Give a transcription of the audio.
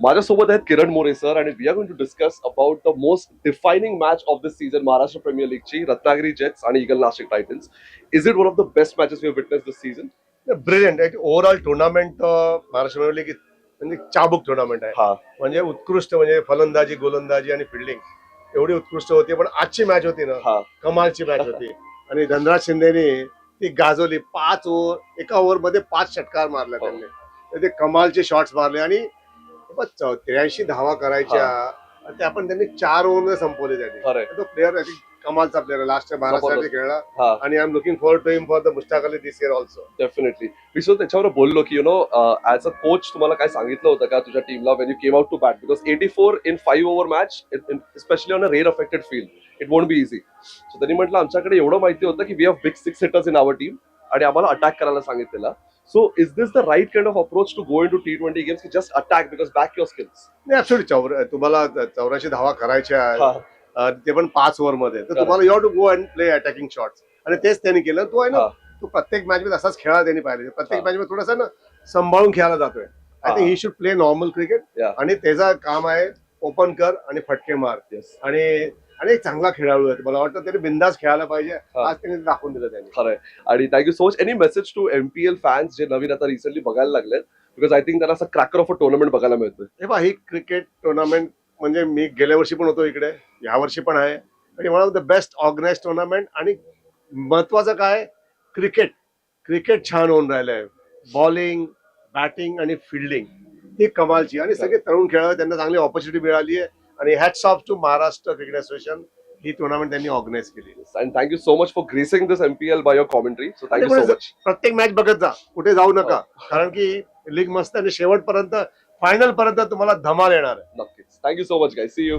माझ्यासोबत आहेत किरण मोरे सर आणि we are going to discuss about the most defining match of this season Maharashtra premier लीगची Ratnagiri jets आणि eagle Nashik titans. Is it one of the best matches we have witness this season? Brilliant overall tournament Maharashtra premier league म्हणजे चाबूक tournament आहे. हा, म्हणजे उत्कृष्ट, म्हणजे फलंदाजी, गोलंदाजी आणि फिल्डिंग एवढी उत्कृष्ट होती. पण आजची मॅच होती ना, हा. कमालची मॅच होती. आणि धनराज शिंदेने ती गाजवली. 5 ओव्हर, एका ओव्हर मध्ये 5 षटकार मारले त्यांनी. तर ते कमालचे शॉट्स मारले आणि 83 धावा करायच्या, ते आपण त्यांनी 4 ओव्हर मध्ये संपवले. त्यांनी तो प्लेअर कमालचा प्लेअर लास्ट महाराष्ट्रासाठी खेळला. आणि I am looking forward to him for the Mushtaq Ali this year also. Definitely. मी सुद्धा त्याच्यावर बोललो की ॲज अ कोच तुम्हाला काय सांगितलं होतं का तुझ्या टीमला when you came out to bat, because 84 in 5 over match specially on a rain affected field it won't be easy. So त्यांनी म्हटलं आमच्याकडे एवढं माहिती होतं की we have big 6 hitters in our team आणि आम्हाला अटॅक करायला सांगितलेला. So is this the right kind of approach to go into T20 games की just attack because back your skills? नाही, ऍब्सोल्युटली. तुम्हाला 84 धावा करायच्या, ते पण 5 ओव्हर मध्ये, तर तुम्हाला you have to go and play attacking shots. आणि तेच त्यांनी केलं. तो आहे ना, तो प्रत्येक मॅच मध्ये असाच खेळा त्यांनी पाहिजे. प्रत्येक मॅच मध्ये थोडासा ना सांभाळून खेळायला जातोय. I think he should play normal cricket. आणि त्याचं काम आहे ओपन कर आणि फटके मार. आणि एक चांगला खेळाडू आहे. मला वाटतं त्याने बिंदास खेळायला पाहिजे. आज त्यांनी दाखवून दिलं त्यांनी. खरंय. आणि thank you so much. Any message to MPL fans जे नवीन आता रिसेंटली बघायला लागलेत, बिकॉज आय थिंक त्यांना असं क्रॅकर ऑफ अ टुर्नामेंट बघायला मिळतोय. हे पहा, ही क्रिकेट टुर्नामेंट म्हणजे मी गेल्या वर्षी पण होतो इकडे, या वर्षी पण आहे. आणि one of the best organise tournament. आणि महत्वाचं काय, क्रिकेट छान होऊन राहिलंय. बॉलिंग, बॅटिंग आणि फिल्डिंग ही कमालची. आणि सगळे तरुण खेळाडू, त्यांना चांगली ऑपॉर्च्युनिटी मिळाली आहे. आणि hats off to Maharashtra cricket association, ही टुर्नामेंट त्यांनी ऑर्गनाइज केली. And thank you so much for gracing this MPL by your commentary. So thank you so much. प्रत्येक मॅच बघत जा, कुठे जाऊ नका. कारण की लीग मस्त आणि शेवटपर्यंत, फायनल पर्यंत तुम्हाला धमाल येणार आहे. नक्कीच. Thank you so much guys. See you.